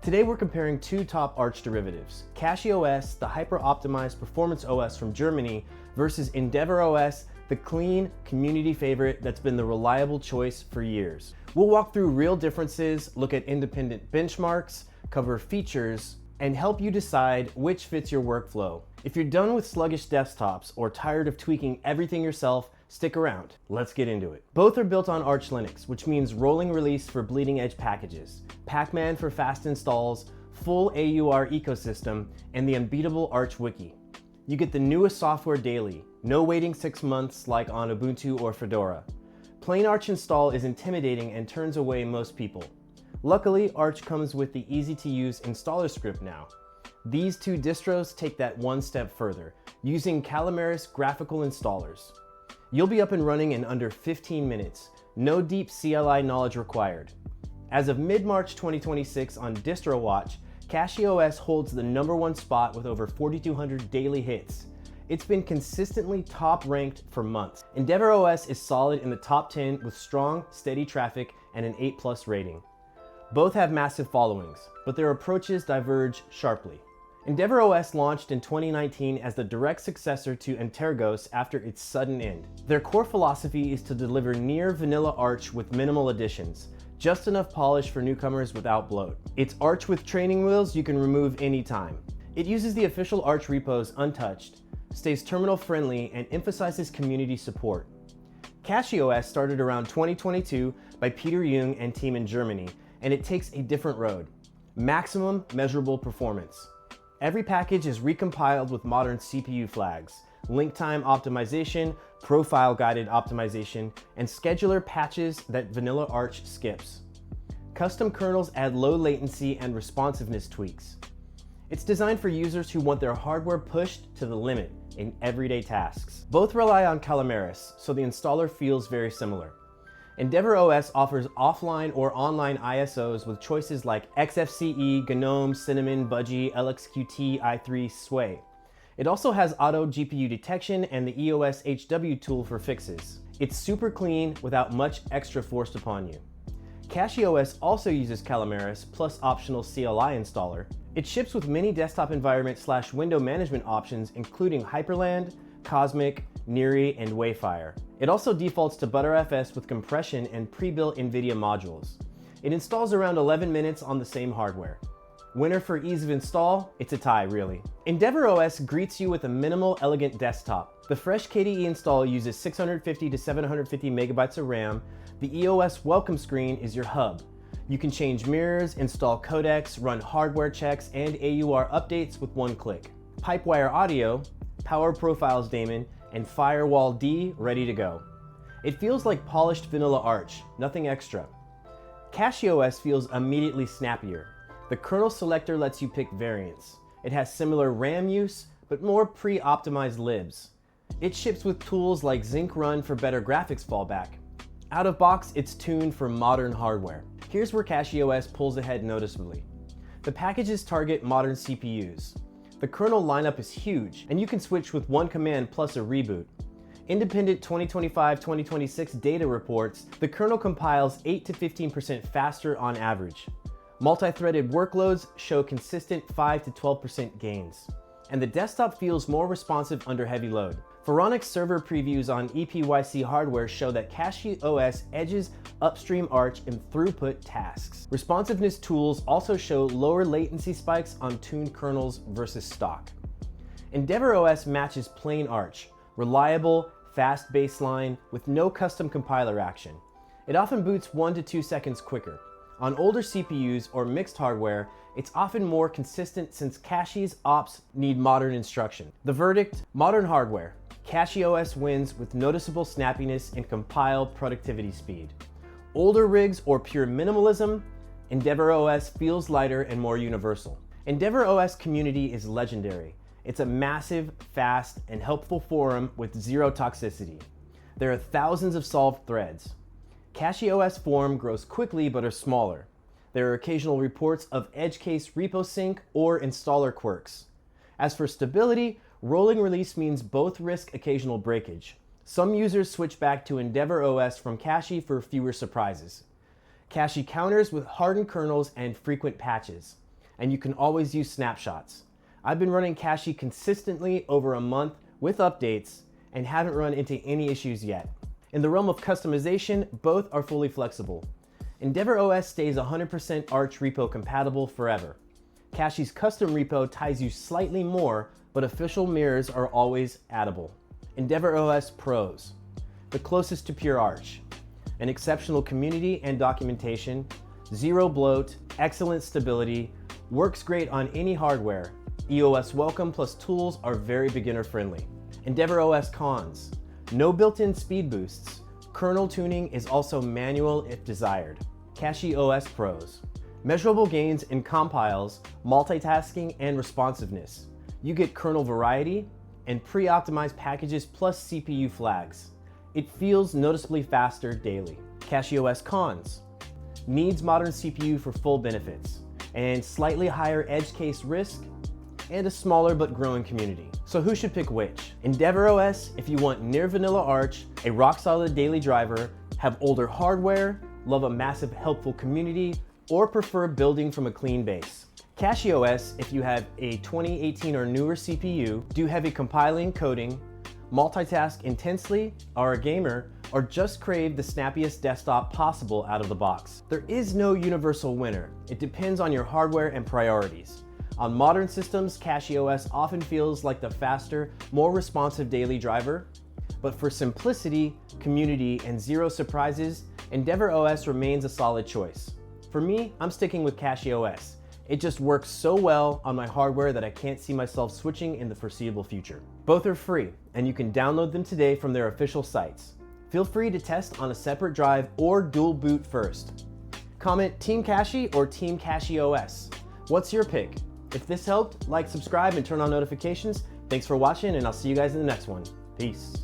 Today we're comparing two top Arch derivatives, CachyOS, the hyper-optimized performance OS from Germany, versus EndeavourOS, the clean, community favorite that's been the reliable choice for years. We'll walk through real differences, look at independent benchmarks, cover features, and help you decide which fits your workflow. If you're done with sluggish desktops or tired of tweaking everything yourself, stick around. Let's get into it. Both are built on Arch Linux, which means rolling release for bleeding edge packages, Pacman for fast installs, full AUR ecosystem, and the unbeatable Arch Wiki. You get the newest software daily, no waiting 6 months like on Ubuntu or Fedora. Plain Arch install is intimidating and turns away most people. Luckily, Arch comes with the easy-to-use installer script now. These two distros take that one step further, using Calamares graphical installers. You'll be up and running in under 15 minutes, no deep CLI knowledge required. As of mid-March 2026 on DistroWatch, CachyOS holds the #1 spot with over 4,200 daily hits. It's been consistently top-ranked for months. EndeavourOS is solid in the top 10 with strong, steady traffic and an 8+ rating. Both have massive followings, but their approaches diverge sharply. EndeavourOS launched in 2019 as the direct successor to EndeavourOS after its sudden end. Their core philosophy is to deliver near vanilla Arch with minimal additions, just enough polish for newcomers without bloat. It's Arch with training wheels you can remove anytime. It uses the official Arch repos untouched, stays terminal friendly, and emphasizes community support. CachyOS started around 2022 by Peter Jung and team in Germany, and it takes a different road. Maximum measurable performance. Every package is recompiled with modern CPU flags, link time optimization, profile guided optimization, and scheduler patches that vanilla Arch skips. Custom kernels add low latency and responsiveness tweaks. It's designed for users who want their hardware pushed to the limit in everyday tasks. Both rely on Calamares, so the installer feels very similar. EndeavourOS offers offline or online ISOs with choices like XFCE, GNOME, Cinnamon, Budgie, LXQT, i3, Sway. It also has auto GPU detection and the EOS HW tool for fixes. It's super clean without much extra forced upon you. CachyOS also uses Calamares plus optional CLI installer. It ships with many desktop environment / window management options including Hyperland, Cosmic, Neri, and Wayfire. It also defaults to ButterFS with compression and pre-built NVIDIA modules. It installs around 11 minutes on the same hardware. Winner for ease of install? It's a tie, really. EndeavourOS greets you with a minimal, elegant desktop. The fresh KDE install uses 650 to 750 megabytes of RAM. The EOS welcome screen is your hub. You can change mirrors, install codecs, run hardware checks, and AUR updates with one click. Pipewire audio, Power Profiles daemon, and Firewall D ready to go. It feels like polished vanilla Arch, nothing extra. CachyOS feels immediately snappier. The kernel selector lets you pick variants. It has similar RAM use, but more pre-optimized libs. It ships with tools like Zinc Run for better graphics fallback. Out of box, it's tuned for modern hardware. Here's where CachyOS pulls ahead noticeably. The packages target modern CPUs. The kernel lineup is huge, and you can switch with one command plus a reboot. Independent 2025-2026 data reports the kernel compiles 8 to 15% faster on average. Multi-threaded workloads show consistent 5 to 12% gains. And the desktop feels more responsive under heavy load. Phoronix server previews on EPYC hardware show that CachyOS edges upstream Arch in throughput tasks. Responsiveness tools also show lower latency spikes on tuned kernels versus stock. EndeavourOS matches plain Arch, reliable, fast baseline with no custom compiler action. It often boots 1 to 2 seconds quicker. On older CPUs or mixed hardware, it's often more consistent since Cachy's ops need modern instruction. The verdict: modern hardware. CachyOS wins with noticeable snappiness and compile productivity speed. Older rigs or pure minimalism, EndeavourOS feels lighter and more universal. EndeavourOS community is legendary. It's a massive, fast, and helpful forum with zero toxicity. There are thousands of solved threads. CachyOS forum grows quickly but are smaller. There are occasional reports of edge case repo sync or installer quirks. As for stability, rolling release means both risk occasional breakage. Some users switch back to EndeavourOS from Cachy for fewer surprises. Cachy counters with hardened kernels and frequent patches. and you can always use snapshots. I've been running Cachy consistently over a month with updates and haven't run into any issues yet. In the realm of customization, both are fully flexible. EndeavourOS stays 100% Arch repo compatible forever. Cachy's custom repo ties you slightly more, but official mirrors are always addable. EndeavourOS Pros, the closest to pure Arch. An exceptional community and documentation, zero bloat, excellent stability, works great on any hardware. EOS Welcome plus tools are very beginner friendly. EndeavourOS Cons, no built-in speed boosts. Kernel tuning is also manual if desired. CachyOS Pros, measurable gains in compiles, multitasking, and responsiveness. You get kernel variety and pre-optimized packages plus CPU flags. It feels noticeably faster daily. CachyOS Cons, needs modern CPU for full benefits, and slightly higher edge case risk, and a smaller but growing community. So who should pick which? EndeavourOS if you want near vanilla Arch, a rock solid daily driver, have older hardware, love a massive helpful community, or prefer building from a clean base. CachyOS if you have a 2018 or newer CPU, do heavy compiling, coding, multitask intensely, are a gamer, or just crave the snappiest desktop possible out of the box. There is no universal winner. It depends on your hardware and priorities. On modern systems, CachyOS often feels like the faster, more responsive daily driver, but for simplicity, community, and zero surprises, EndeavourOS remains a solid choice. For me, I'm sticking with CachyOS. It just works so well on my hardware that I can't see myself switching in the foreseeable future. Both are free, and you can download them today from their official sites. Feel free to test on a separate drive or dual boot first. Comment Team Cachy or Team CachyOS. What's your pick? If this helped, like, subscribe, and turn on notifications. Thanks for watching, and I'll see you guys in the next one. Peace.